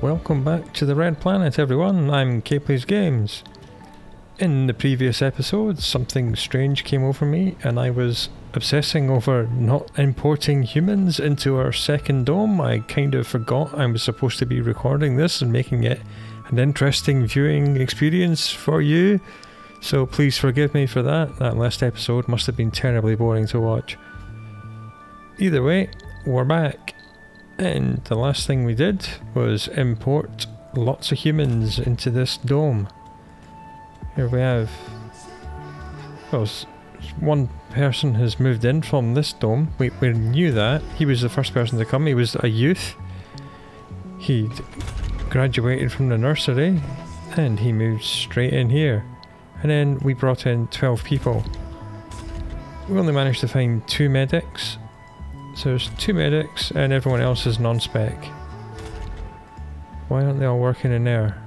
welcome back to the Red Planet everyone, I'm Plays Games. In the previous episode, something strange came over me and I was obsessing over not importing humans into our second dome. I kind of forgot I was supposed to be recording this and making it an interesting viewing experience for you. So please forgive me for that. That last episode must have been terribly boring to watch. Either way, we're back. And the last thing we did was import lots of humans into this dome. Here we have... well, one person has moved in from this dome. We knew that. He was the first person to come. He was a youth. He graduated from the nursery and he moved straight in here. And then we brought in 12 people. We only managed to find 2 medics. So there's 2 medics and everyone else is non-spec. Why aren't they all working in there?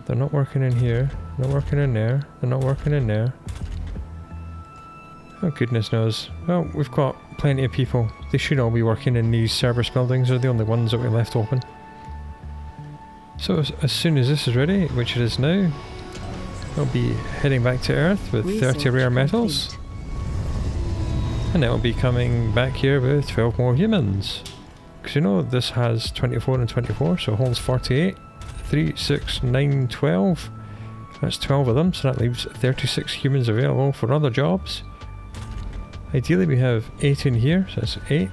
They're not working in here, they're not working in there, they're not working in there. Oh goodness knows. Well, we've got plenty of people. They should all be working in these Cerberus buildings, they're the only ones that we left open. So as soon as this is ready, which it is now, I'll be heading back to Earth with 30 rare metals. And then I'll be coming back here with 12 more humans. Because you know this has 24 and 24, so it holds 48. 3, 6, 9, 12. That's 12 of them, so that leaves 36 humans available for other jobs. Ideally we have 8 in here, so that's 8.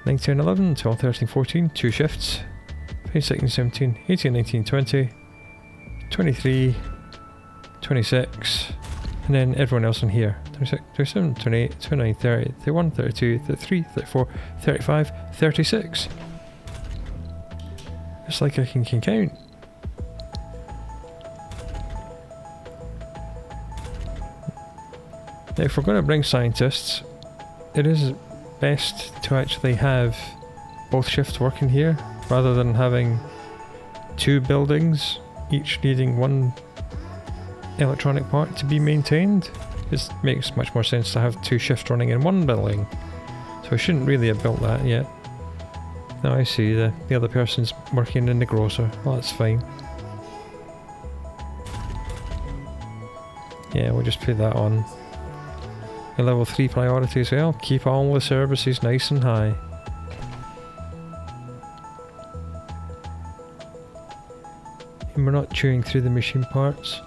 9, 10, 11, 12, 13, 14, 2 shifts. 15, 16, 17, 18, 19, 20, 23, 26, and then everyone else in here. 26, 27, 28, 29, 30, 31, 32, 33, 34, 35, 36. It's like I can count. Now if we're going to bring scientists, it is best to actually have both shifts working here, rather than having 2 buildings, each needing 1 electronic part to be maintained. It makes much more sense to have 2 shifts running in 1 building. So I shouldn't really have built that yet. Now I see the other person's working in the grocer. Well, that's fine. Yeah, we'll just put that on. A level 3 priority as well. Keep all the services nice and high. And we're not chewing through the machine parts.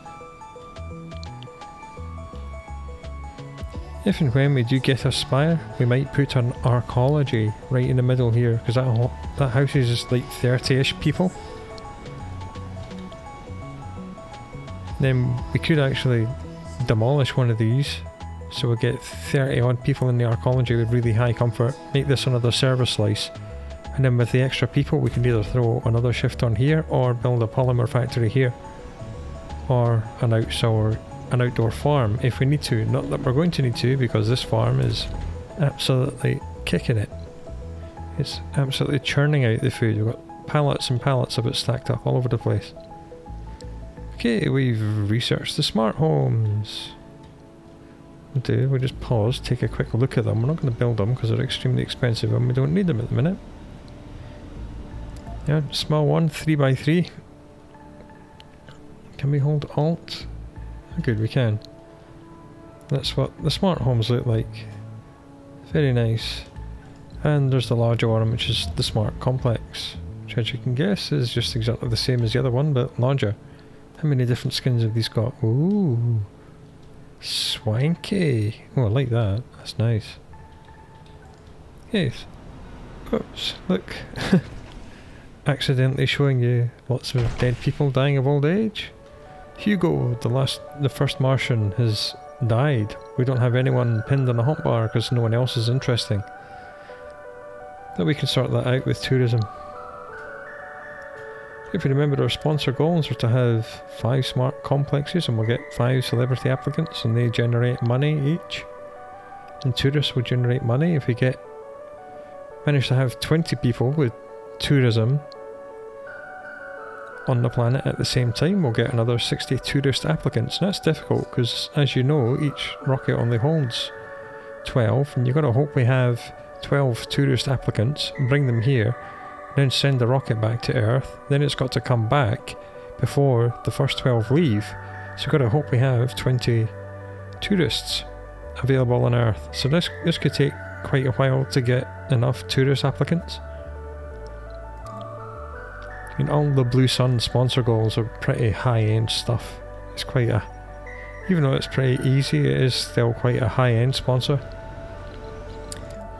If and when we do get a spire, we might put an archaeology right in the middle here, because that house is just like 30-ish people. Then we could actually demolish one of these, so we'll get 30 odd people in the archaeology with really high comfort, make this another server slice, and then with the extra people we can either throw another shift on here or build a polymer factory here, or an outdoor farm if we need to. Not that we're going to need to, because this farm is absolutely kicking it. It's absolutely churning out the food. We've got pallets and pallets of it stacked up all over the place. Okay, we've researched the smart homes. We'll just pause, take a quick look at them. We're not going to build them because they're extremely expensive and we don't need them at the minute. Yeah, small one, 3x3. Can we hold Alt? Good, we can. That's what the smart homes look like. Very nice. And there's the larger one, which is the smart complex, which, as you can guess, is just exactly the same as the other one, but larger. How many different skins have these got? Ooh, swanky. Oh, I like that. That's nice. Yes. Oops, look. Accidentally showing you lots of dead people dying of old age. Hugo, the first Martian, has died. We don't have anyone pinned on a hotbar because no one else is interesting. But we can sort that out with tourism. If you remember, our sponsor goals are to have 5 smart complexes and we'll get 5 celebrity applicants and they generate money each. And tourists will generate money. If we manage to have 20 people with tourism on the planet at the same time, we'll get another 60 tourist applicants. And that's difficult because, as you know, each rocket only holds 12 and you've got to hope we have 12 tourist applicants, bring them here, then send the rocket back to Earth. Then it's got to come back before the first 12 leave. So we've got to hope we have 20 tourists available on Earth. So this could take quite a while to get enough tourist applicants. I mean, all the Blue Sun sponsor goals are pretty high-end stuff. It's quite a... Even though it's pretty easy, it is still quite a high-end sponsor.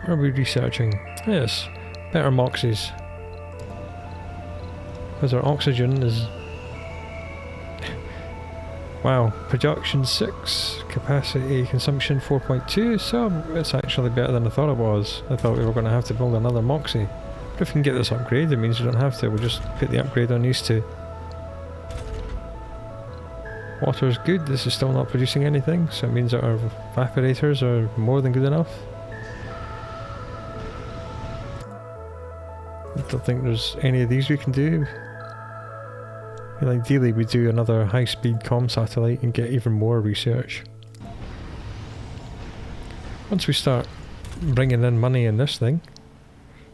What are we researching? Yes, better moxies. Because our oxygen is... Wow, production 6, capacity consumption 4.2, so it's actually better than I thought it was. I thought we were going to have to build another moxie. But if we can get this upgrade, it means we don't have to. We'll just put the upgrade on these two. Water's good, this is still not producing anything, so it means that our evaporators are more than good enough. I don't think there's any of these we can do. Well, ideally we do another high-speed comm satellite and get even more research. Once we start bringing in money in this thing,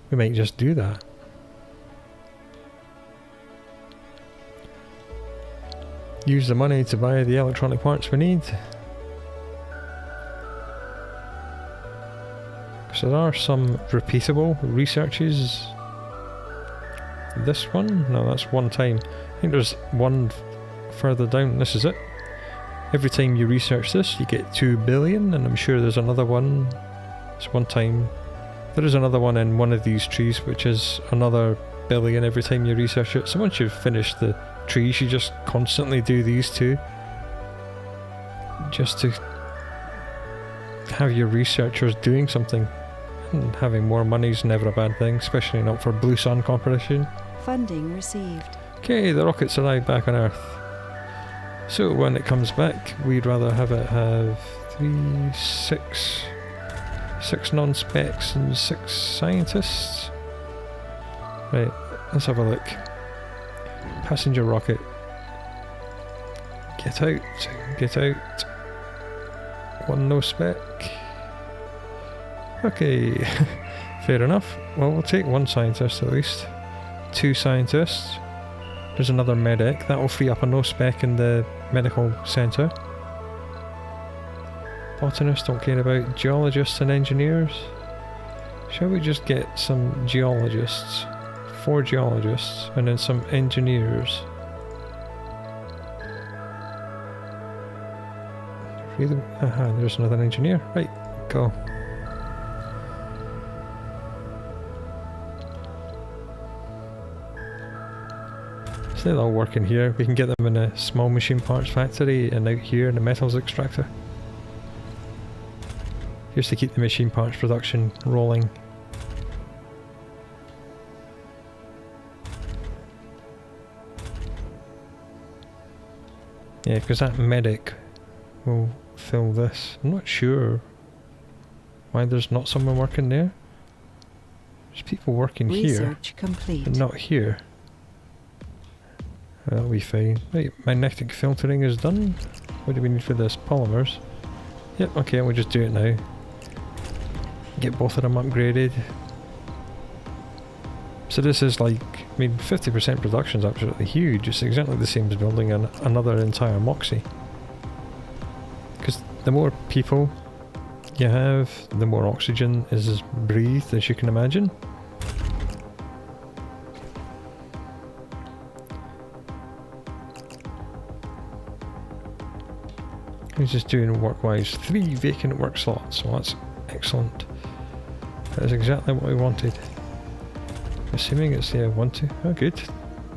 we might just do that. Use the money to buy the electronic parts we need. So there are some repeatable researches. This one? No, that's one time. I think there's one further down. This is it. Every time you research this, you get 2 billion, and I'm sure there's another one. It's one time. There is another one in one of these trees, which is another billion every time you research it. So once you've finished the trees, you just constantly do these two. Just to have your researchers doing something. And having more money is never a bad thing, especially not for Blue Sun competition. Funding received. Okay, the rocket's arrived back on Earth. So when it comes back, we'd rather have it have 6 non-specs and 6 scientists. Right, let's have a look. Passenger rocket. Get out, get out. 1 no-spec. Okay, fair enough. Well, we'll take 1 scientist at least. 2 scientists. There's another medic. That will free up a no-spec in the medical centre. Botanists don't care about geologists and engineers. Shall we just get some geologists? 4 geologists and then some engineers. Really? Aha, there's another engineer. Right, go. So they'll all work in here. We can get them in a small machine parts factory and out here in the metals extractor. Just to keep the machine parts production rolling. Yeah, because that medic will fill this. I'm not sure why there's not someone working there. There's people working Research here, complete. but not here. That'll be fine. Right, magnetic filtering is done. What do we need for this? Polymers. Yep, okay, we'll just do it now. Get both of them upgraded. So this is like, I mean, 50% production is absolutely huge. It's exactly the same as building another entire Moxie. Because the more people you have, the more oxygen is breathed, as you can imagine. He's just doing work-wise. 3 vacant work slots, well that's excellent. That is exactly what we wanted. Assuming it's the 1, 2. Oh good.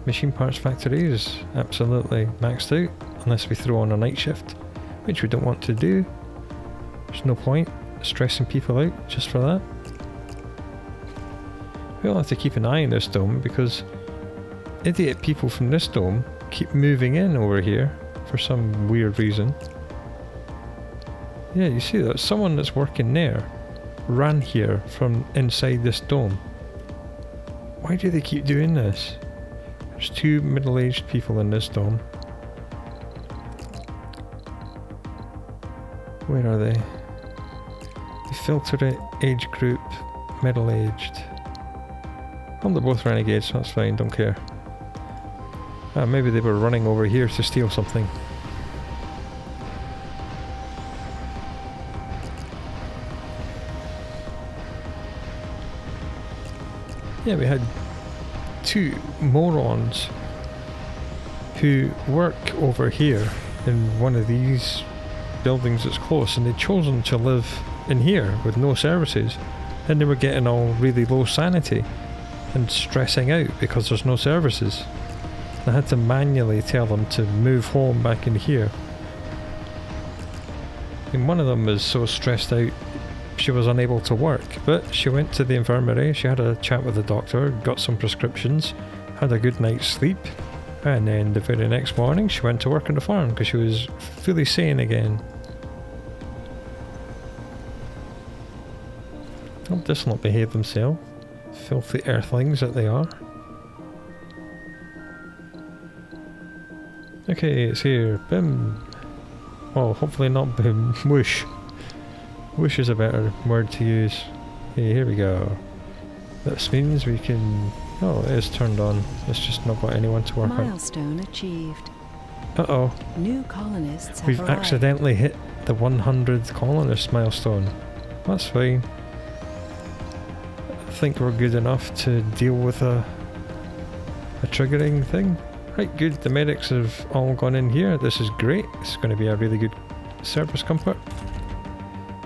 Machine parts factory is absolutely maxed out, unless we throw on a night shift, which we don't want to do. There's no point stressing people out just for that. We'll have to keep an eye on this dome, because idiot people from this dome keep moving in over here for some weird reason. Yeah, you see that? Someone that's working there ran here from inside this dome. Why do they keep doing this? There's 2 middle-aged people in this dome. Where are they? They filter it, age group, middle-aged. Well, they're both renegades, that's fine, don't care. Maybe they were running over here to steal something. Yeah, we had two morons who work over here in one of these buildings that's close, and they'd chosen to live in here with no services, and they were getting all really low sanity and stressing out because there's no services. I had to manually tell them to move home back in here. And one of them was so stressed out she was unable to work, but she went to the infirmary, she had a chat with the doctor, got some prescriptions, had a good night's sleep, and then the very next morning she went to work on the farm because she was fully sane again. Oh, this will not behave themselves. Filthy earthlings that they are. Okay, it's here. Bim. Well, hopefully not bim. Whoosh. Whoosh is a better word to use. Hey, here we go. This means we can... Oh, it is turned on. It's just not got anyone to work on. Milestone achieved. Uh-oh. New colonists have We've arrived. accidentally hit the 100th colonist milestone. That's fine. I think we're good enough to deal with a triggering thing. Right, good. The medics have all gone in here. This is great. This is going to be a really good service comfort.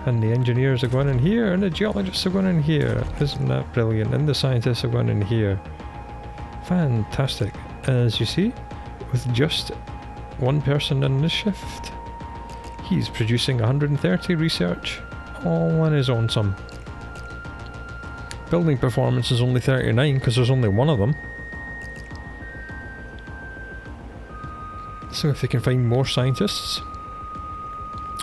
And the engineers are going in here, and the geologists are going in here. Isn't that brilliant? And the scientists are going in here. Fantastic. As you see, with just one person in this shift, he's producing 130 research all on his own sum. Building performance is only 39 because there's only one of them. So if they can find more scientists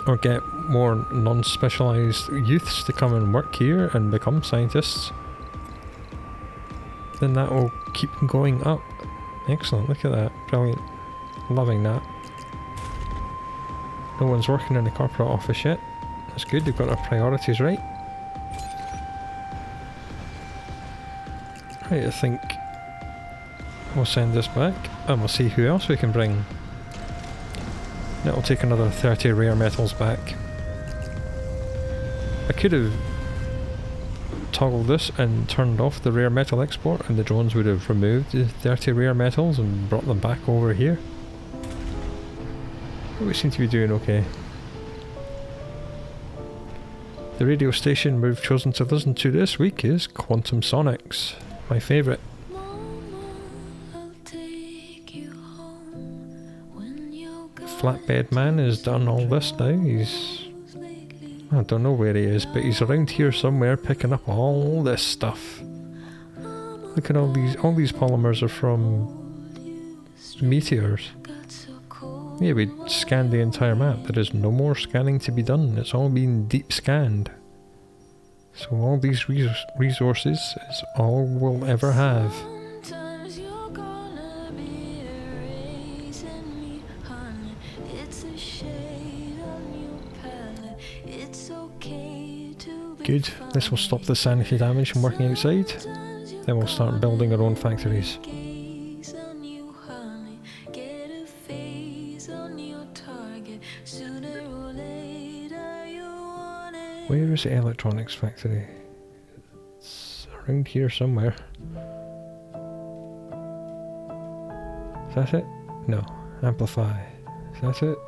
or get more non-specialised youths to come and work here and become scientists, then that will keep going up. Excellent, look at that, brilliant. Loving that. No one's working in the corporate office yet. That's good, we've got our priorities right. Right, I think we'll send this back and we'll see who else we can bring. That'll take another 30 rare metals back. I could have toggled this and turned off the rare metal export and the drones would have removed the 30 rare metals and brought them back over here. But we seem to be doing okay. The radio station we've chosen to listen to this week is Quantum Sonics, my favourite. Flatbed Man has done all this now. I don't know where he is, but he's around here somewhere picking up all this stuff. Look at all these polymers are from meteors. Yeah, we scanned the entire map. There is no more scanning to be done. It's all been deep scanned. So all these resources is all we'll ever have. Good, this will stop the sanity damage from working outside. Then we'll start building our own factories. Where is the electronics factory? It's around here somewhere. Is that it? No. Amplify. Is that it?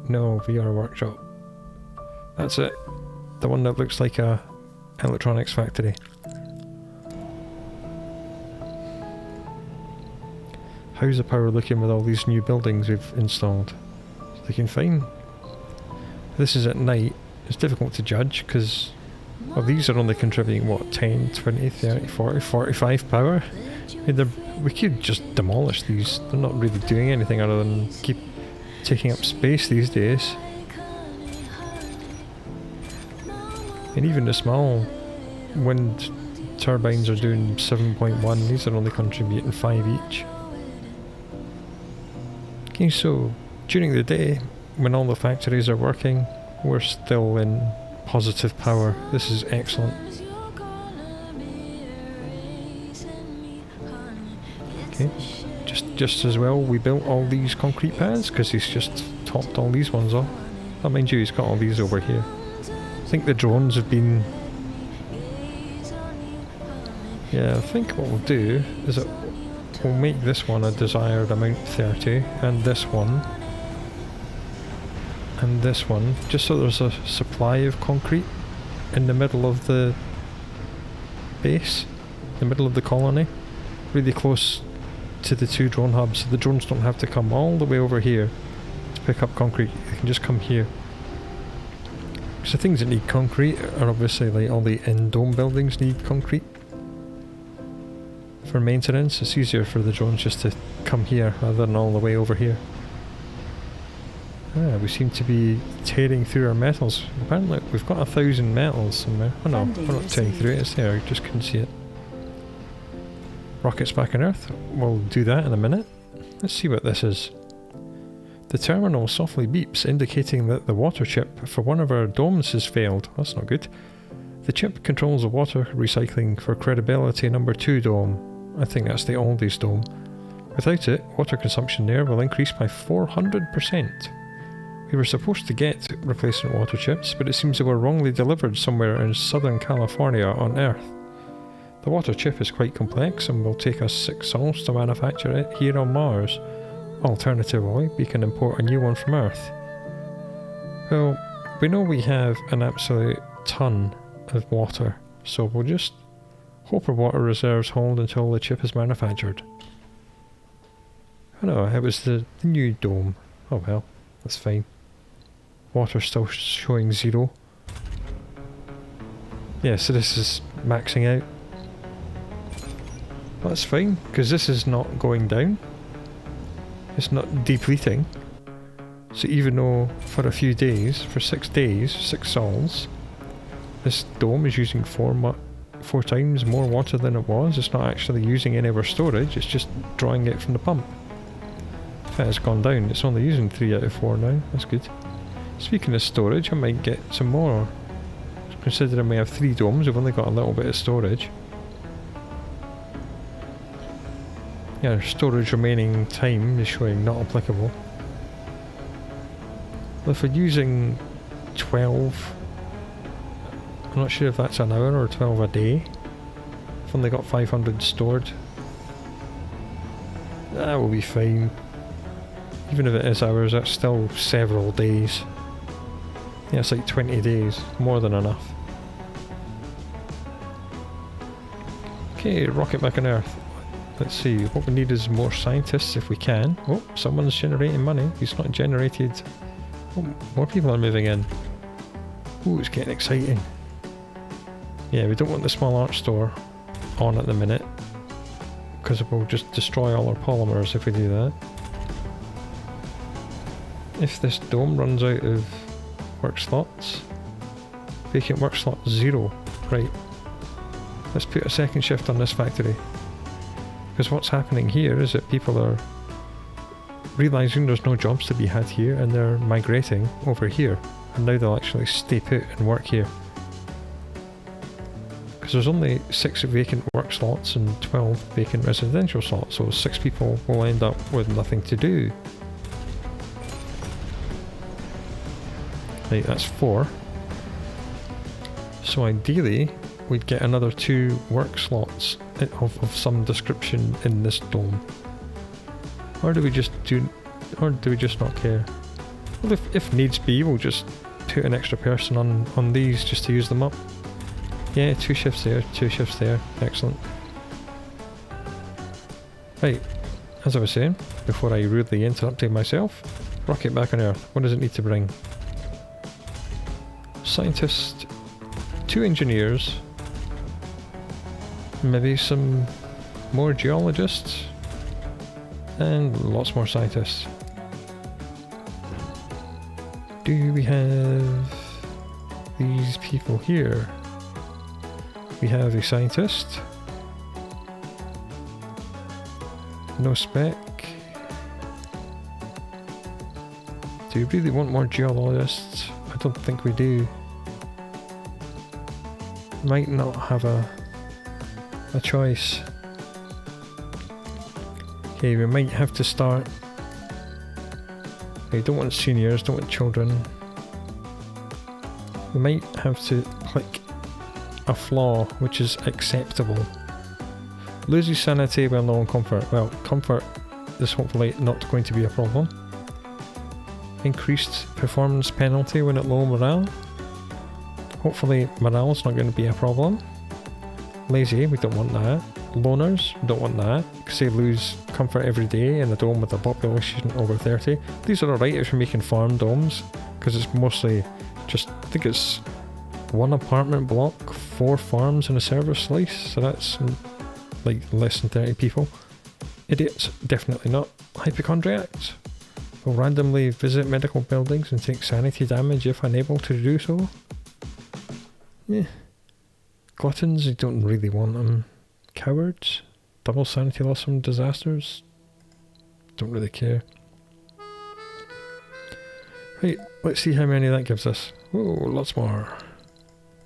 No, VR workshop. That's it. The one that looks like a electronics factory. How's the power looking with all these new buildings we've installed? It's looking fine. This is at night. It's difficult to judge because well, these are only contributing what, 10, 20, 30, 40, 45 power? I mean, we could just demolish these. They're not really doing anything other than keep taking up space these days. And even the small wind turbines are doing 7.1, these are only contributing 5 each. Okay, so during the day, when all the factories are working, we're still in positive power. This is excellent. Okay. Just as well we built all these concrete pads because he's just topped all these ones off. Oh, mind you, he's got all these over here. I think the drones have been... Yeah, I think what we'll do is that we'll make this one a desired amount 30, and this one, just so there's a supply of concrete in the middle of the base, the middle of the colony, really close to the two drone hubs, so the drones don't have to come all the way over here to pick up concrete. They can just come here. So the things that need concrete are obviously like all the in-dome buildings need concrete. For maintenance, it's easier for the drones just to come here rather than all the way over here. Ah, we seem to be tearing through our metals. Apparently we've got 1,000 metals somewhere. Oh no, we're not tearing through it, it's there, I just couldn't see it. Rockets back on Earth. We'll do that in a minute. Let's see what this is. The terminal softly beeps, indicating that the water chip for one of our domes has failed. That's not good. The chip controls the water recycling for credibility number 2 dome. I think that's the oldest dome. Without it, water consumption there will increase by 400%. We were supposed to get replacement water chips, but it seems they were wrongly delivered somewhere in Southern California on Earth. The water chip is quite complex and will take us 6 sols to manufacture it here on Mars. Alternatively, we can import a new one from Earth. Well, we know we have an absolute ton of water, so we'll just hope our water reserves hold until the chip is manufactured. Oh no, it was the new dome. Oh well, that's fine. Water still showing 0. Yeah, so this is maxing out. That's fine, because this is not going down. It's not depleting. So even though for a few days, for 6 days, 6 sols, this dome is using 4 times more water than it was. It's not actually using any of our storage, it's just drawing it from the pump. In fact, it's gone down. It's only using 3 out of 4 now. That's good. Speaking of storage, I might get some more. Considering we have 3 domes, we've only got a little bit of storage. Yeah, storage remaining time is showing not applicable. Well, if we're using 12, I'm not sure if that's an hour or 12 a day. I've only got 500 stored. That will be fine. Even if it is hours, that's still several days. Yeah, it's like 20 days, more than enough. Okay, rocket back on Earth. Let's see, what we need is more scientists if we can. Oh, someone's generating money. He's not generated. Oh, more people are moving in. Ooh, it's getting exciting. Yeah, we don't want the small art store on at the minute, because it will just destroy all our polymers if we do that. If this dome runs out of work slots, vacant work slot 0. Right. Let's put a second shift on this factory. Because what's happening here is that people are realising there's no jobs to be had here and they're migrating over here. And now they'll actually stay put and work here. Because there's only 6 vacant work slots and 12 vacant residential slots, so 6 people will end up with nothing to do. Right, that's 4. So ideally, we'd get another 2 work slots of some description in this dome. Or do we just not care? Well, if needs be, we'll just put an extra person on these just to use them up. Yeah, 2 shifts there, 2 shifts there. Excellent. Right, as I was saying, before I rudely interrupted myself, rocket back on Earth. What does it need to bring? Scientist, 2 engineers, maybe some more geologists, and lots more scientists. Do we have these people here? We have a scientist. No spec. Do we really want more geologists? I don't think we do. Might not have a choice. Okay, we might have to start. Okay, don't want seniors, don't want children. We might have to click a flaw which is acceptable. Loses sanity while low on comfort. Well, comfort is hopefully not going to be a problem. Increased performance penalty when at low morale. Hopefully morale is not going to be a problem. Lazy, we don't want that. Loners, don't want that, because they lose comfort every day in a dome with a population over 30. These are alright if you're making farm domes, because it's mostly just, I think it's one apartment block, 4 farms and a server slice, so that's like less than 30 people. Idiots, definitely not. Hypochondriacs will randomly visit medical buildings and take sanity damage if unable to do so. Yeah. Gluttons, you don't really want them. Cowards, double sanity loss from disasters, don't really care. Right, let's see how many that gives us. Whoa, lots more.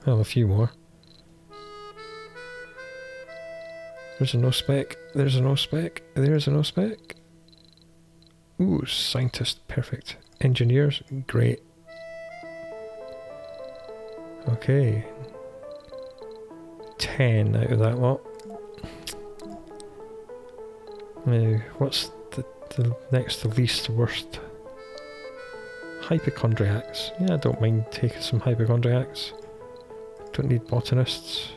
Well, a few more. There's a no spec, there's a no spec, there's a no spec. Ooh, scientist, perfect. Engineers, great. Okay. 10 out of that lot. Now, what's the next, the least worst? Hypochondriacs. Yeah, I don't mind taking some hypochondriacs. Don't need botanists.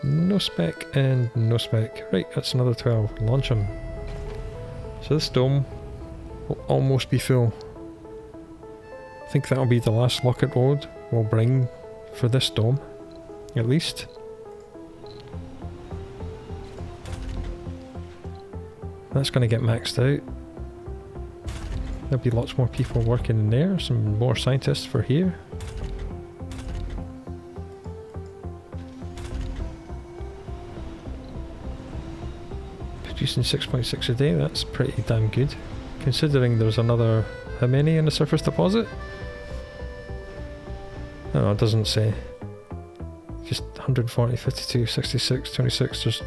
No spec and no spec. Right, that's another 12. Launch them. So this dome will almost be full. I think that'll be the last locket load we'll bring for this dome, at least. That's going to get maxed out. There'll be lots more people working in there, some more scientists for here. Producing 6.6 a day, that's pretty damn good. Considering there's another, how many in the surface deposit? Oh, it doesn't say. Just 140, 52, 66, 26, there's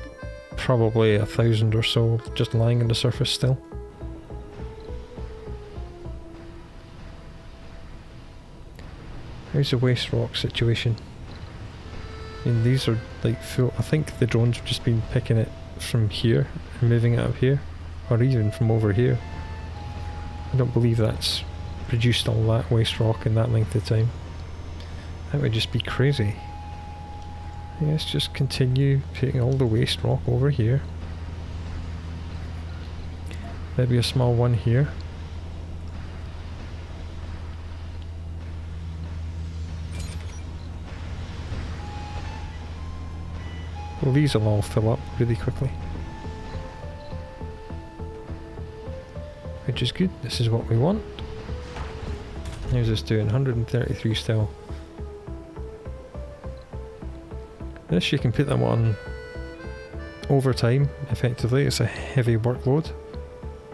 probably 1,000 or so just lying on the surface still. How's the waste rock situation? I mean, these are like full. I think the drones have just been picking it from here and moving it up here, or even from over here. I don't believe that's produced all that waste rock in that length of time. That would just be crazy. Let's just continue putting all the waste rock over here. Maybe a small one here. Well, these will all fill up really quickly. Which is good, this is what we want. How's this doing? 133 still. This, you can put them on overtime, effectively. It's a heavy workload.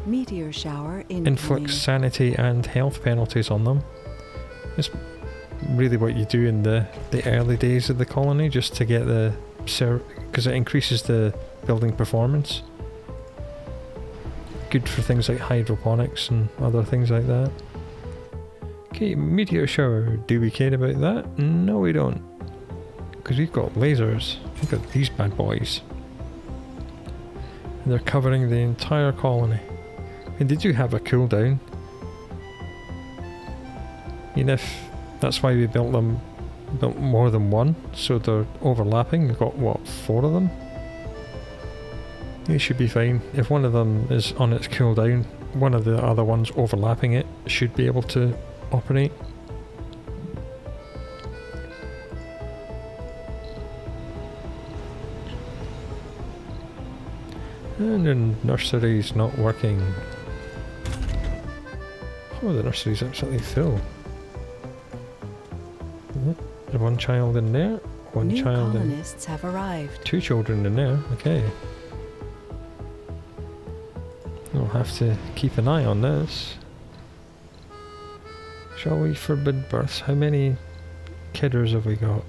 Meteor shower incoming. Inflicts sanity and health penalties on them. It's really what you do in the early days of the colony, just to get the because it increases the building performance. Good for things like hydroponics and other things like that. Okay, meteor shower. Do we care about that? No, we don't. Because we've got lasers. We've got these bad boys. And they're covering the entire colony. And they do have a cooldown. And if that's why we built more than one, so they're overlapping. We've got what, 4 of them? It should be fine. If one of them is on its cooldown, one of the other ones overlapping it should be able to operate. And the nursery's not working. Oh, the nursery's absolutely full. There's one child in there, one New child in... colonists have arrived. 2 children in there, okay. We'll have to keep an eye on this. Shall we forbid births? How many kidders have we got?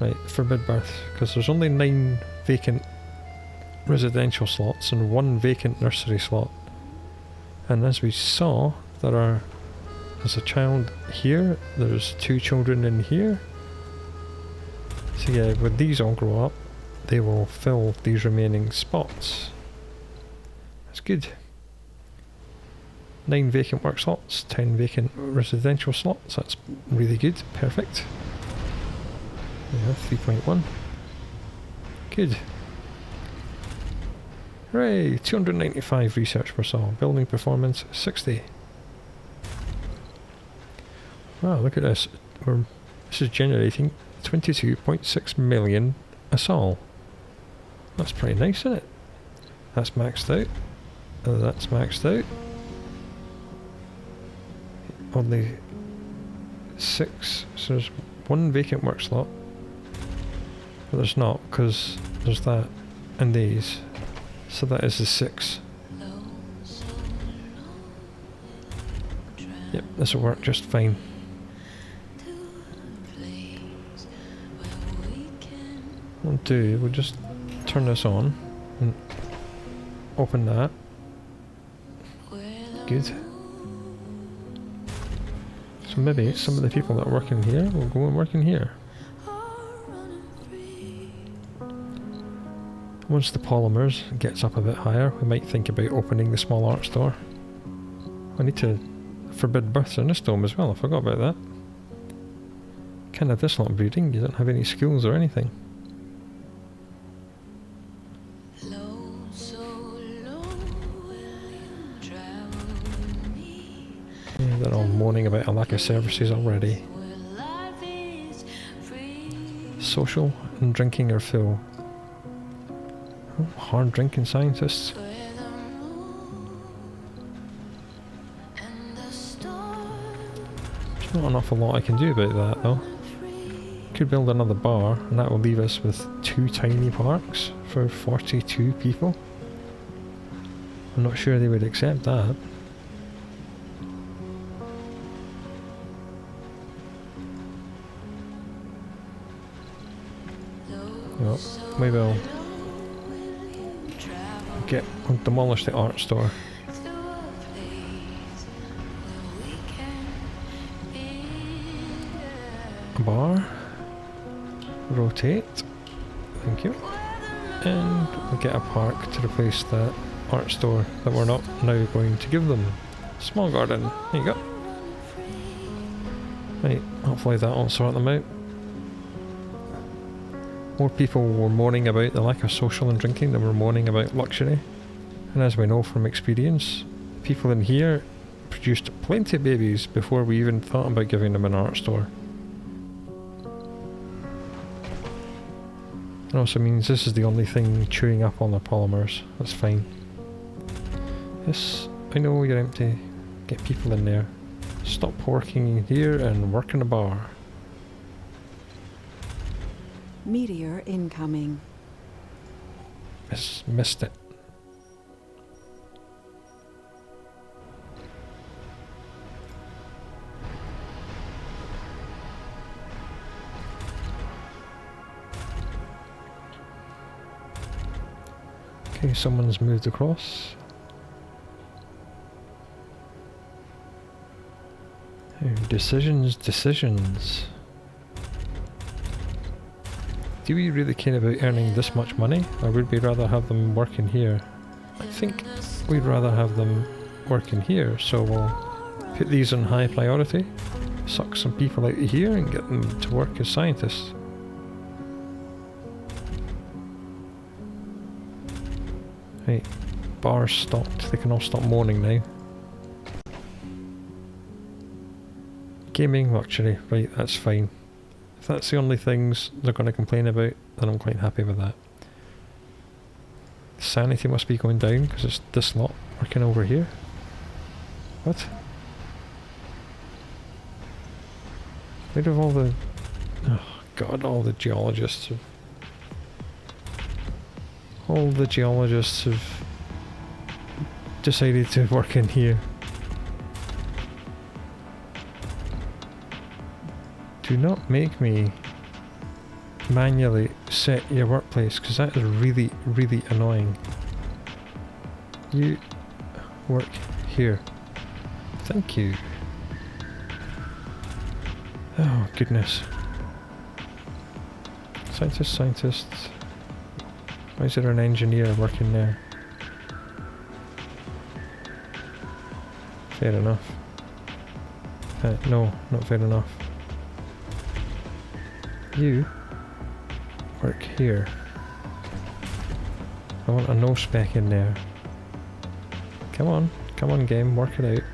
Right, forbid birth, because there's only 9 vacant residential slots and 1 vacant nursery slot. And as we saw, there's a child here, there's 2 children in here. So yeah, when these all grow up, they will fill these remaining spots. That's good. 9 vacant work slots, 10 vacant residential slots, that's really good, perfect. Yeah, 3.1. Good. Hooray! 295 research per saw. Building performance 60. Wow, look at this. This is generating 22.6 million a sol. That's pretty nice, isn't it? That's maxed out. That's maxed out. Only 6. So there's 1 vacant work slot. But there's not, because there's that and these. So that is the 6. Yep, this will work just fine. What we'll do, we'll just turn this on and open that. Good. So maybe some of the people that are working here will go and work in here. Once the polymers gets up a bit higher, we might think about opening the small art store. I need to forbid births in this dome as well, I forgot about that. Can't have this lot breeding, you don't have any schools or anything. Yeah, they're all moaning about a lack of services already. Social and drinking are full. Oh, hard drinking scientists. There's not an awful lot I can do about that though. Could build another bar and that will leave us with 2 tiny parks for 42 people. I'm not sure they would accept that. Well, we will we'll demolish the art store. Bar. Rotate. Thank you. And we'll get a park to replace the art store that we're not now going to give them. Small garden. There you go. Right, hopefully that will sort them out. More people were moaning about the lack of social and drinking than were moaning about luxury. And as we know from experience, people in here produced plenty of babies before we even thought about giving them an art store. It also means this is the only thing chewing up all the polymers. That's fine. Yes, I know you're empty. Get people in there. Stop working here and work in a bar. Meteor incoming. Missed it. Okay, someone's moved across. Oh, decisions. Do we really care about earning this much money, or would we rather have them work in here? I think we'd rather have them work in here, so we'll put these on high priority, suck some people out of here and get them to work as scientists. Right, bars stopped, they can all stop moaning now. Gaming, luxury, right, that's fine. If that's the only things they're going to complain about, then I'm quite happy with that. Sanity must be going down because it's this lot working over here. What? Where have all the... Oh god, all the geologists have... All the geologists have decided to work in here. Do not make me manually set your workplace, because that is really, really annoying. You work here. Thank you. Oh, goodness. Scientists. Why is there an engineer working there? Fair enough. No, not fair enough. You work here. I want a no spec in there. Come on game, work it out.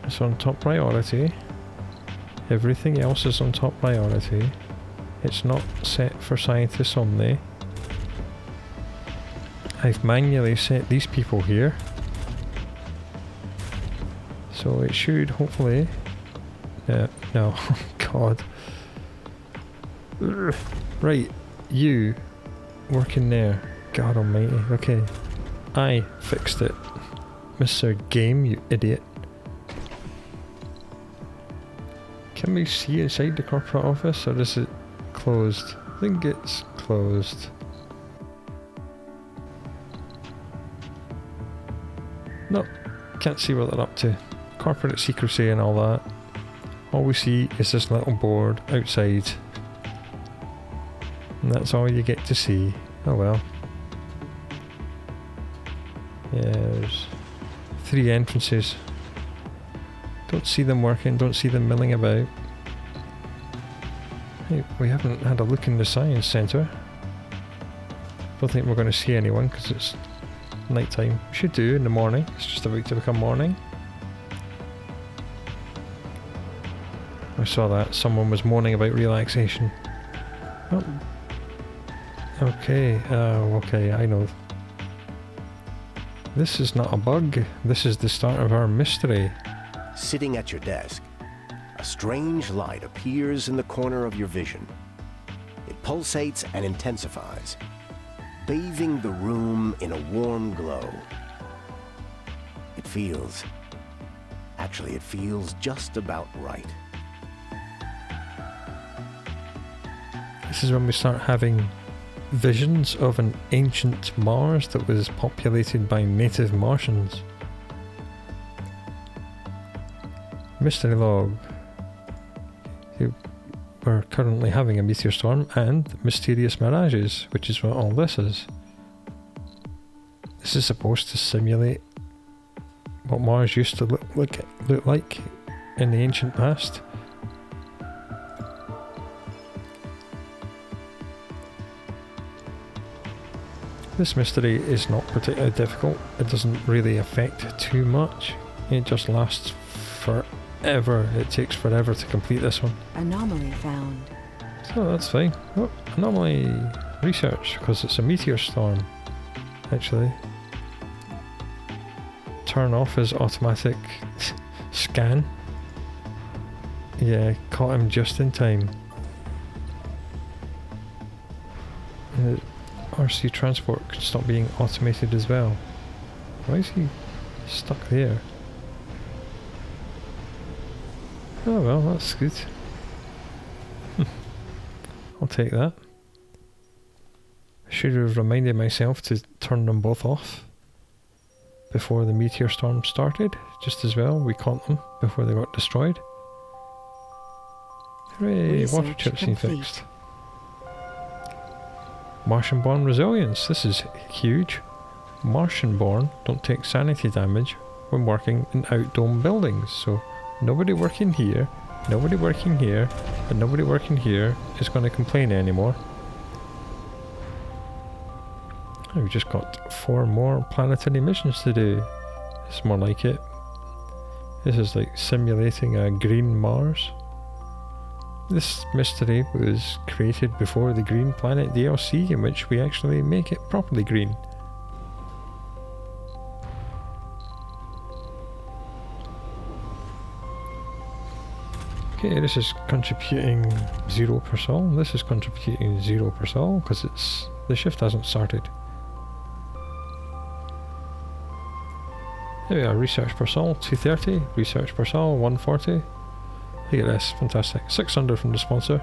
It's on top priority. Everything else is on top priority. It's not set for scientists only. I've manually set these people here. So it should hopefully... no, God. Right, you working there. God almighty, okay. I fixed it. Mr. Game, you idiot. Can we see inside the corporate office, or is it closed? I think it's closed. No, can't see what they're up to. Corporate secrecy and all that. All we see is this little board outside. And that's all you get to see. Oh well. Yeah, there's 3 entrances. Don't see them working, don't see them milling about. Hey, we haven't had a look in the science centre. Don't think we're going to see anyone because it's night time. We should do in the morning. It's just about to become morning. I saw that. Someone was moaning about relaxation. Oh. Okay, okay, I know. This is not a bug. This is the start of our mystery. Sitting at your desk, a strange light appears in the corner of your vision. It pulsates and intensifies, bathing the room in a warm glow. It feels just about right. This is when we start having visions of an ancient Mars that was populated by native Martians. Mystery log. We're currently having a meteor storm and mysterious mirages, which is what all this is. This is supposed to simulate what Mars used to look like in the ancient past. This mystery is not particularly difficult. It doesn't really affect too much. It just lasts forever. It takes forever to complete this one. Anomaly found. So that's fine. Oh, anomaly research, because it's a meteor storm. Actually. Turn off his automatic scan. Yeah, caught him just in time. And RC transport could stop being automated as well. Why is he stuck there? Oh well, that's good. I'll take that. I should have reminded myself to turn them both off before the meteor storm started. Just as well, we caught them before they got destroyed. Hooray, water chips being fixed. Martian-born resilience, this is huge. Martian-born don't take sanity damage when working in outdome buildings, so nobody working here, nobody working here, and nobody working here is going to complain anymore. We've just got 4 more planetary missions to do. It's more like it. This is like simulating a green Mars. This mystery was created before the Green Planet DLC, in which we actually make it properly green. Okay, this is contributing 0 per sol. This is contributing 0 per sol because the shift hasn't started. There we are, research per sol 230, research per sol 140. Look at this, fantastic. 600 from the sponsor.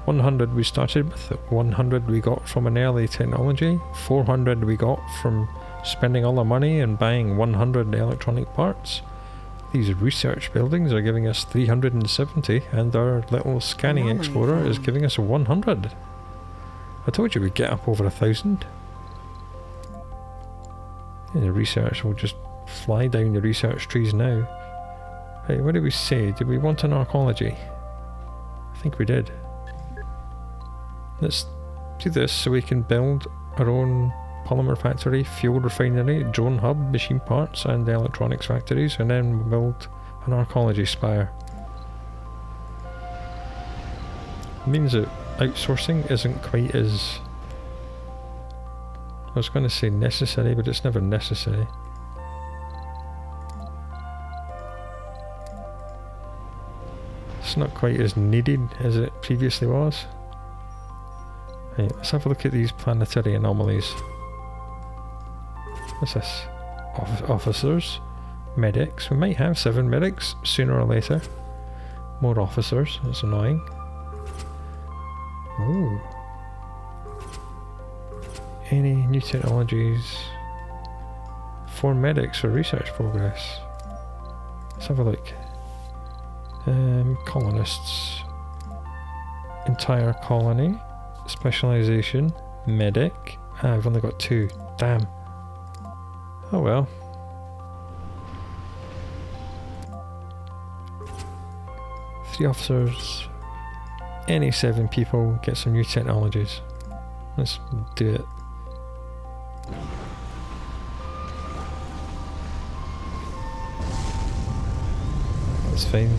100 we started with, 100 we got from an early technology, 400 we got from spending all our money and buying 100 electronic parts. These research buildings are giving us 370 and our little scanning explorer is giving us 100. I told you we'd get up over 1,000. And the research will just fly down the research trees now. Right, what did we say? Did we want an archaeology? I think we did. Let's do this so we can build our own polymer factory, fuel refinery, drone hub, machine parts and electronics factories, and then we'll build an archaeology spire. It means that outsourcing isn't quite as... I was going to say necessary, but it's never necessary. It's not quite as needed as it previously was. Right, let's have a look at these planetary anomalies. What's this? Officers, medics. We might have 7 medics sooner or later. More officers, that's annoying. Ooh. Any new technologies? 4 medics for research progress. Let's have a look. Colonists. Entire colony. Specialization. Medic. Ah, I've only got 2. Damn. Oh well. Three officers. Any 7 people get some new technologies. Let's do it. That's fine.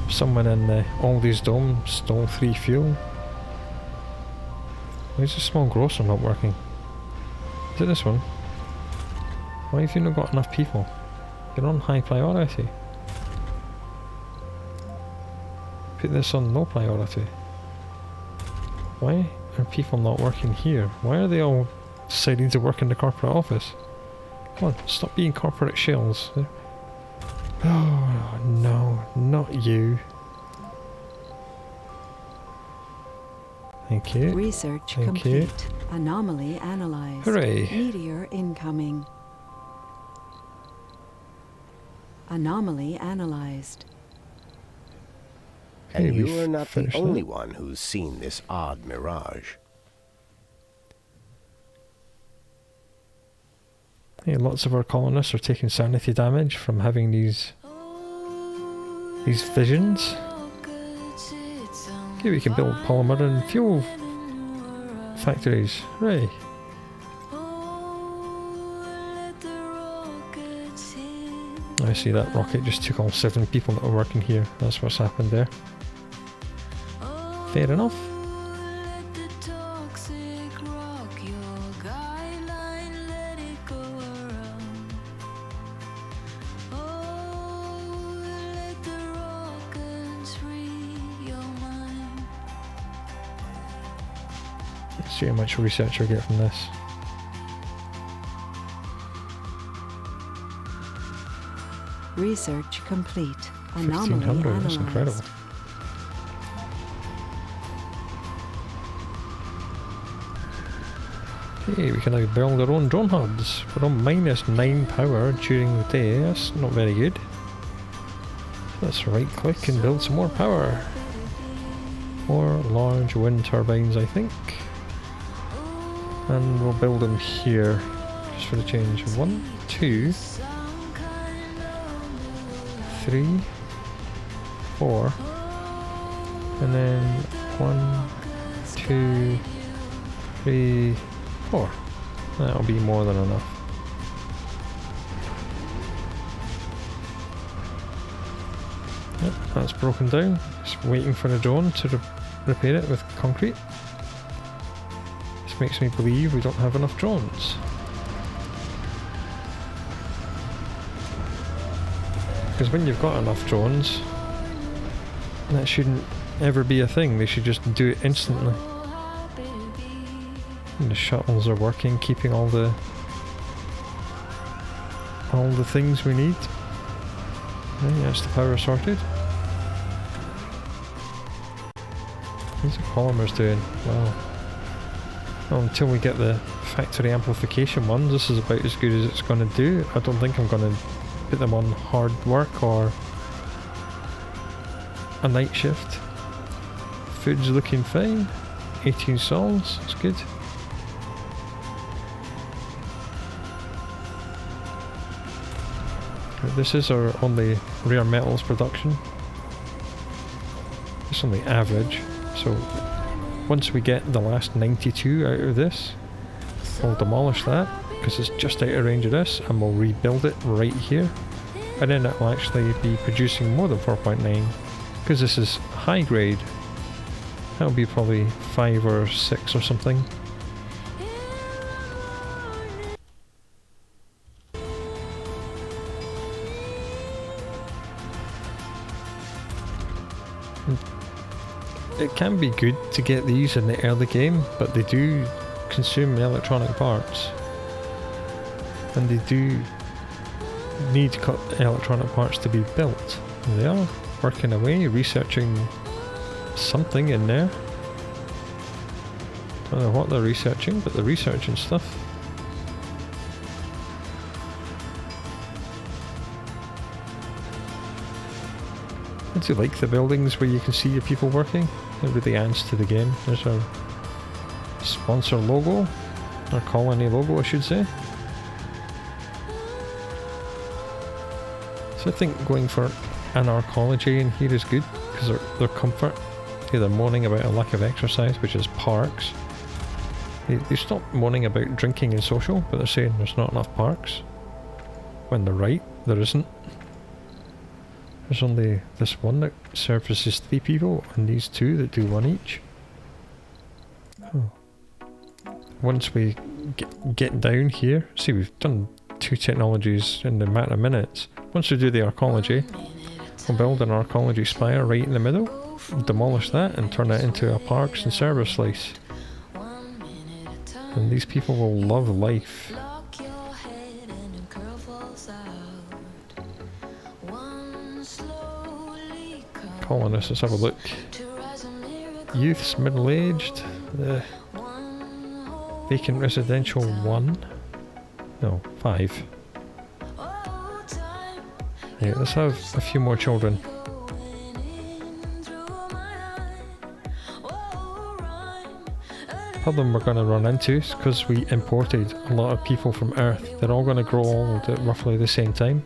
Someone in the Aldi's Dome stole 3 fuel. Why is the small grocer not working? Is it this one? Why have you not got enough people? You're on high priority. Put this on low priority. Why are people not working here? Why are they all deciding to work in the corporate office? Come on, stop being corporate shells. Oh no, not you. Thank you. Research Thank complete. you. Anomaly analyzed. Hooray. Meteor incoming. Anomaly analyzed. Okay, And we've you're not the finished only that. one who's seen this odd mirage. Yeah, lots of our colonists are taking sanity damage from having these visions. Okay, we can build polymer and fuel factories. Hooray! I see that rocket just took all 7 people that were working here. That's what's happened there. Fair enough. Let's see how much research we get from this. Research complete. Anomaly 1500, that's analyzed. incredible. Okay, we can now build our own drone hubs. We're on -9 power during the day, that's not very good. Let's right click and build some more power. More large wind turbines, I think. And we'll build them here, just for the change. 1, 2, 3, 4, and then 1, 2, 3, 4. That'll be more than enough. Yep, that's broken down. Just waiting for the drone to repair it with concrete. This makes me believe we don't have enough drones. Because when you've got enough drones, that shouldn't ever be a thing. They should just do it instantly. And the shuttles are working, keeping all the things we need. And that's the power sorted. What's the polymers doing? Wow. Well, until we get the factory amplification ones, this is about as good as it's going to do. I don't think I'm going to put them on hard work or a night shift. Food's looking fine. 18 sols, that's good. This is our only rare metals production. It's only average, so once we get the last 92 out of this, we'll demolish that because it's just out of range of this, and we'll rebuild it right here, and then it will actually be producing more than 4.9 because this is high grade. That'll be probably 5 or 6 or something. It can be good to get these in the early game, but they do consume electronic parts. And they do need electronic parts to be built. And they are working away, researching something in there. Don't know what they're researching, but they're researching stuff. I do like the buildings where you can see your people working. It really adds to the game. There's our sponsor logo, our colony logo I should say. So I think going for an arcology in here is good because their comfort. They're moaning about a lack of exercise, which is parks. They stop moaning about drinking and social, but they're saying there's not enough parks. When they're right, there isn't. There's only this one that services 3 people, and these 2 that do 1 each. Oh. Once we get down here, see we've done 2 technologies in the matter of minutes. Once we do the arcology, we'll build an arcology spire right in the middle, demolish that and turn it into a parks and service slice. And these people will love life. Colonists, let's have a look. Youths, middle-aged, vacant residential 1, no, 5. Yeah, let's have a few more children. Problem we're going to run into is because we imported a lot of people from Earth, they're all going to grow old at roughly the same time.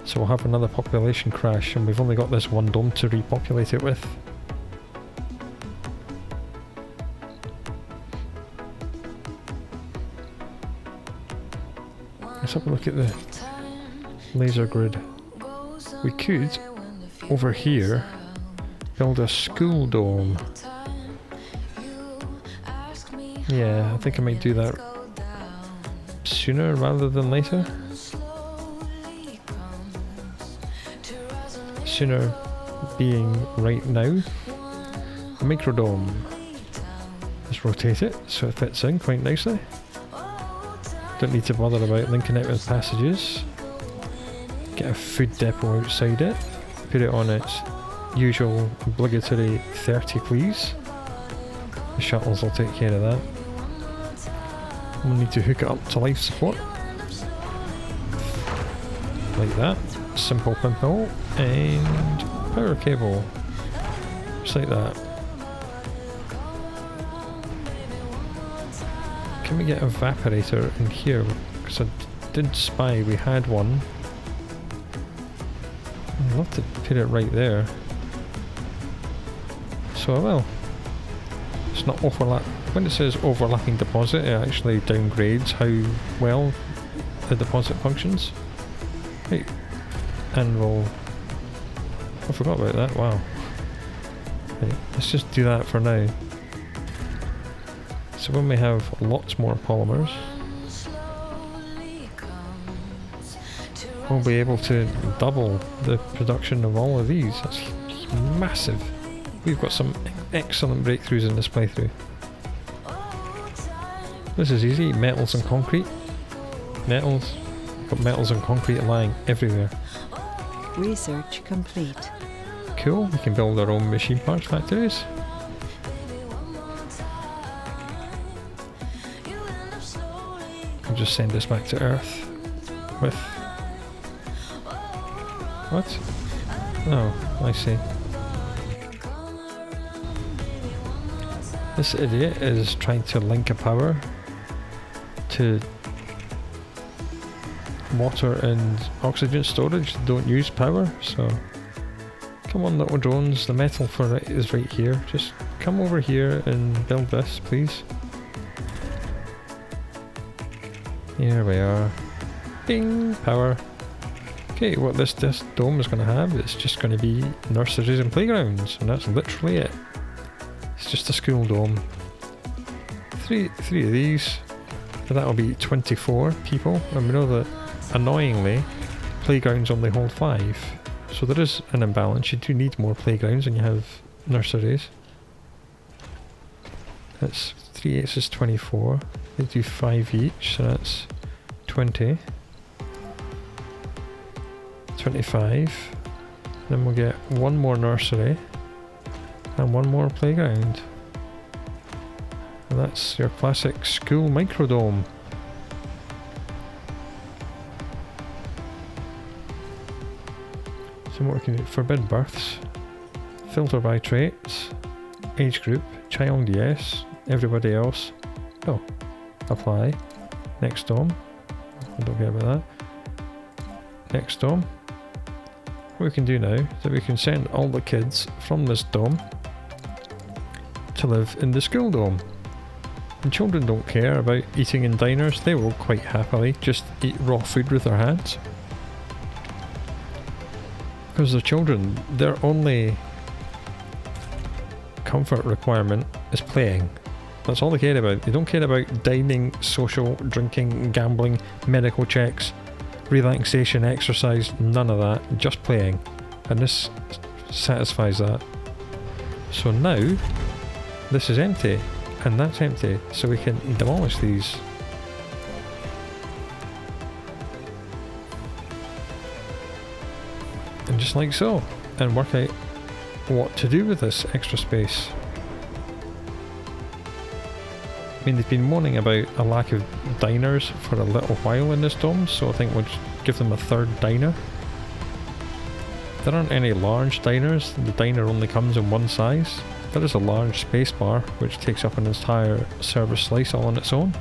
So we'll have another population crash, and we've only got this one dome to repopulate it with. Let's have a look at the laser grid. We could, over here, build a school dome. Yeah, I think I might do that sooner rather than later. Sooner being right now. A microdome. Let's rotate it so it fits in quite nicely. Don't need to bother about linking it with passages. Get a food depot outside it. Put it on its usual obligatory 30 please. The shuttles will take care of that. We'll need to hook it up to life support. Like that. Simple pimple. And power cable. Just like that. Can we get an evaporator in here? Because I did spy we had one. I'd love to put it right there. So I will. It's not overlap. When it says overlapping deposit, it actually downgrades how well the deposit functions. Right. And we'll... I forgot about that, wow. Right, let's just do that for now. So when we have lots more polymers, we'll be able to double the production of all of these. That's massive. We've got some excellent breakthroughs in this playthrough. This is easy, metals and concrete. Metals, Got metals and concrete lying everywhere. Research complete. Cool, we can build our own machine parts factories. I'll just send this back to Earth with... What? Oh, I see. This idiot is trying to link a power to water and oxygen storage. Don't use power, so come on little drones, the metal for it is right here. Just come over here and build this, please. Here we are. Ding! Power. Okay, what this dome is going to have, it's just going to be nurseries and playgrounds, and that's literally it. It's just a school dome. Three of these, and that'll be 24 people, and we know that, annoyingly, playgrounds only hold 5. So there is an imbalance. You do need more playgrounds than you have nurseries. That's 3 8s is 24. They do 5 each, so that's 20. 25. Then we'll get one more nursery and one more playground. And that's your classic school microdome. So what we can do, forbid births, filter by traits, age group, child yes, everybody else, oh, apply, next dome, I don't care about that, next dome. What we can do now is that we can send all the kids from this dome to live in the school dome. And children don't care about eating in diners, they will quite happily just eat raw food with their hands. Because they're children, their only comfort requirement is playing. That's all they care about. They don't care about dining, social, drinking, gambling, medical checks, relaxation, exercise, none of that. Just playing. And this satisfies that. So now, this is empty, and that's empty, so we can demolish these. And just like so, and work out what to do with this extra space. I mean, they've been moaning about a lack of diners for a little while in this dome, so I think we'll just give them a third diner. There aren't any large diners, the diner only comes in one size. There is a large space bar, which takes up an entire service slice all on its own.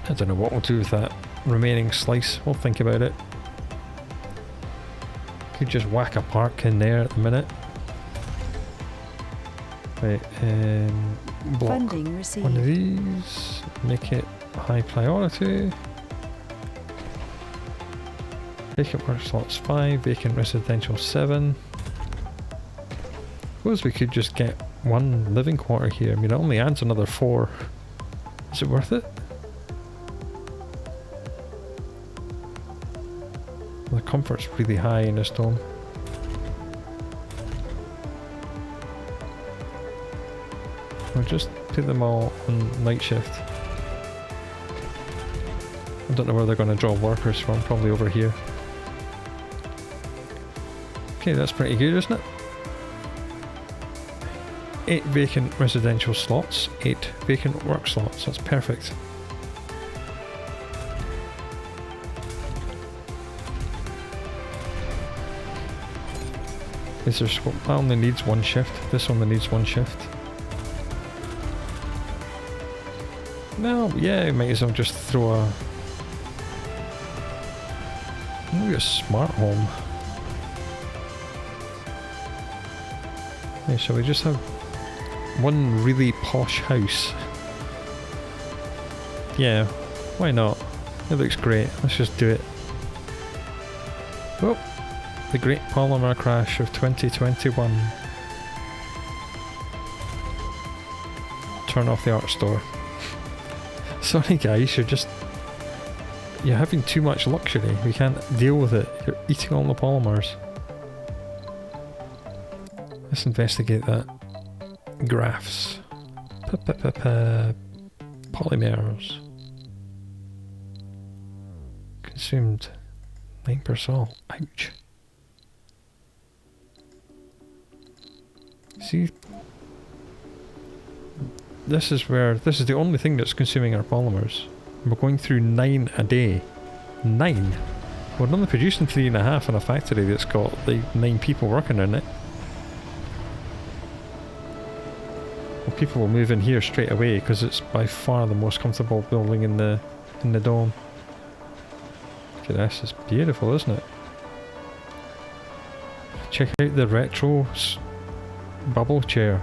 I don't know what we'll do with that remaining slice, we'll think about it. Could just whack a park in there at the minute. Right, block Funding received. one of these, make it high priority. Vacant work slots 5, vacant residential 7. Suppose we could just get one living quarter here. I mean, it only adds another 4. Is it worth it? The comfort's really high in this dome. We'll just put them all on night shift. I don't know where they're going to draw workers from, probably over here. Okay, that's pretty good, isn't it? 8 vacant residential slots, 8 vacant work slots, that's perfect. Is there scope? That only needs 1 shift, this only needs 1 shift. No, yeah, might as well just throw maybe a smart home. Yeah, shall we just have one really posh house? Yeah, why not? It looks great, let's just do it. Oh, the great polymer crash of 2021. Turn off the art store. Sorry guys, you're having too much luxury. We can't deal with it. You're eating all the polymers. Let's investigate that. Graphs. Polymers. Consumed 9 per sol. Ouch. See? This is the only thing that's consuming our polymers. We're going through 9 a day. 9? We're only producing 3.5 in a factory that's got like 9 people working in it. Well, people will move in here straight away because it's by far the most comfortable building in the dome. Look at this, it's beautiful, isn't it? Check out the retro bubble chair.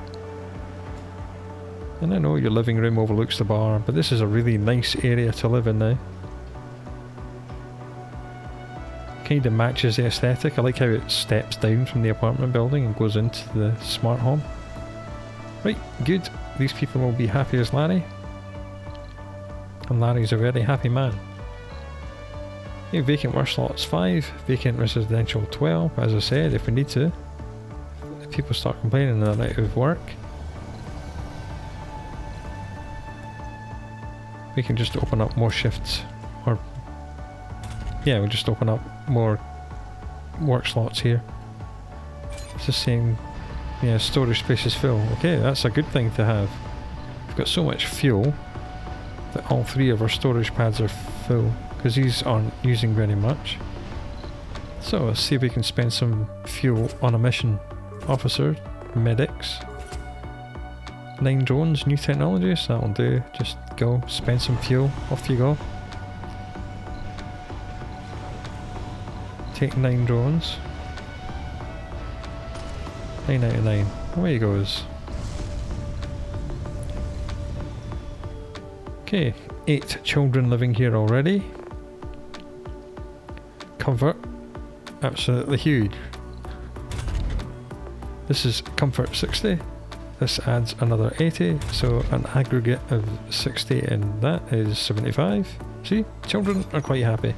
And I know your living room overlooks the bar, but this is a really nice area to live in now. Kind of matches the aesthetic. I like how it steps down from the apartment building and goes into the smart home. Right, good. These people will be happy as Larry. And Larry's a very happy man. Okay, vacant work slots 5, vacant residential 12, as I said, if we need to. If people start complaining they're out of work, we can just open up more shifts, or yeah, we'll just open up more work slots here. It's just saying, yeah, storage space is full. Okay, that's a good thing to have. We've got so much fuel that all 3 of our storage pads are full, because these aren't using very much. So let's see if we can spend some fuel on a mission. Officer, medics, 9 drones, new technologies, that'll do. Just go, spend some fuel, off you go. Take 9 drones. 9 out of 9. Away he goes. Okay, 8 children living here already. Comfort, absolutely huge. This is comfort 60. This adds another 80, so an aggregate of 60, and that is 75. See, children are quite happy.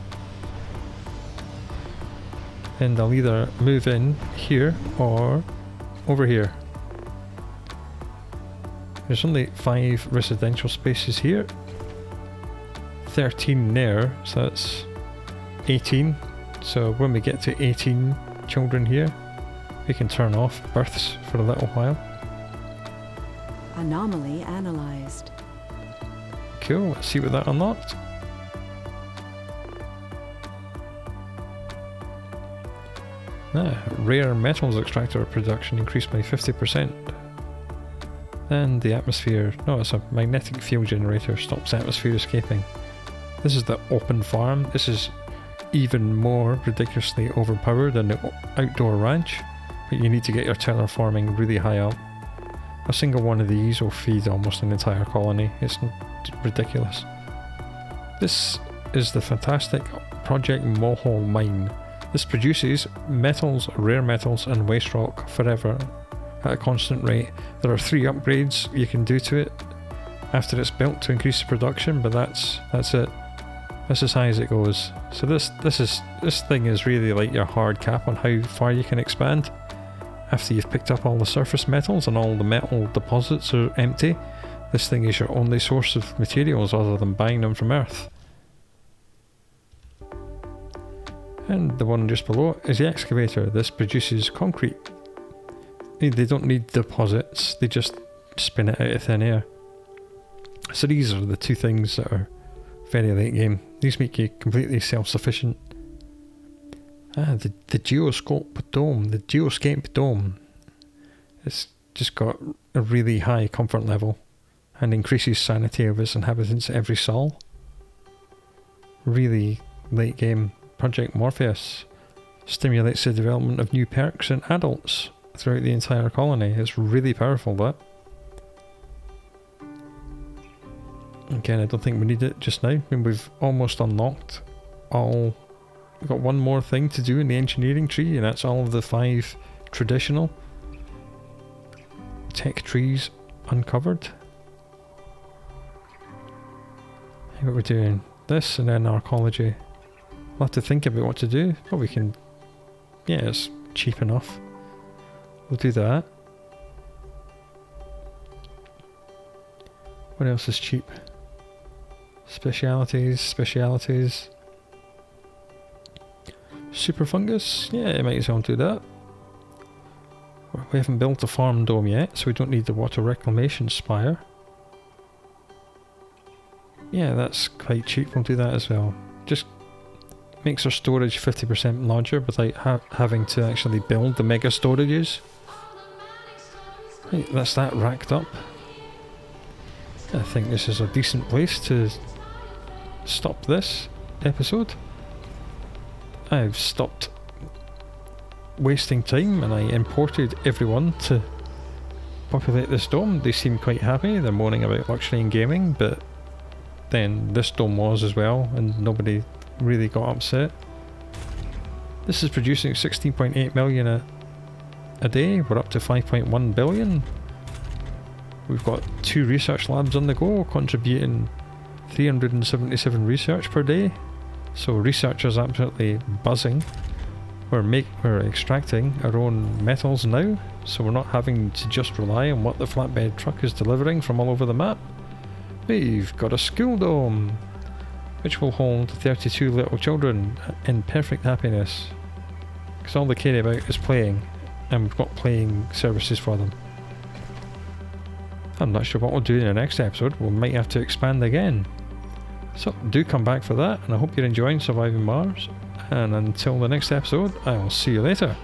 And I'll either move in here or over here. There's only 5 residential spaces here. 13 there, so that's 18. So when we get to 18 children here, we can turn off births for a little while. Anomaly analyzed. Cool, let's see what that unlocked. Rare metals extractor production increased by 50%. And the atmosphere, no, it's a magnetic field generator, stops atmosphere escaping. This is the open farm. This is even more ridiculously overpowered than the outdoor ranch, but you need to get your terraforming really high up. A single one of these will feed almost an entire colony. It's ridiculous. This is the fantastic Project Mohole mine. This produces metals, rare metals and waste rock forever at a constant rate. There are 3 upgrades you can do to it after it's built to increase the production, but that's it. That's as high as it goes. So this thing is really like your hard cap on how far you can expand. After you've picked up all the surface metals and all the metal deposits are empty, this thing is your only source of materials other than buying them from Earth. And the one just below is the excavator. This produces concrete. They don't need deposits, they just spin it out of thin air. So these are the 2 things that are very late game. These make you completely self-sufficient. The geoscape dome. It's just got a really high comfort level and increases sanity of its inhabitants every sol. Really late game. Project Morpheus stimulates the development of new perks in adults throughout the entire colony. It's really powerful, that. Again, I don't think we need it just now. I mean, we've almost unlocked all. We've got one more thing to do in the engineering tree, and that's all of the 5 traditional tech trees uncovered. What we're doing, this and then archaeology. We'll have to think about what to do, but we can, yeah, it's cheap enough. We'll do that. What else is cheap? Specialities. Super fungus? Yeah, might as well do that. We haven't built a farm dome yet, so we don't need the water reclamation spire. Yeah, that's quite cheap, we'll do that as well. Just makes our storage 50% larger without having to actually build the mega storages. Right, that's that racked up. I think this is a decent place to stop this episode. I've stopped wasting time and I imported everyone to populate this dome. They seem quite happy, they're moaning about luxury and gaming, but then this dome was as well and nobody really got upset. This is producing 16.8 million a day, we're up to 5.1 billion. We've got 2 research labs on the go, contributing 377 research per day. So research is absolutely buzzing. We're extracting our own metals now, so we're not having to just rely on what the flatbed truck is delivering from all over the map. We've got a school dome, which will hold 32 little children in perfect happiness. Because all they care about is playing, and we've got playing services for them. I'm not sure what we'll do in the next episode, we might have to expand again. So do come back for that, and I hope you're enjoying Surviving Mars. And until the next episode, I will see you later.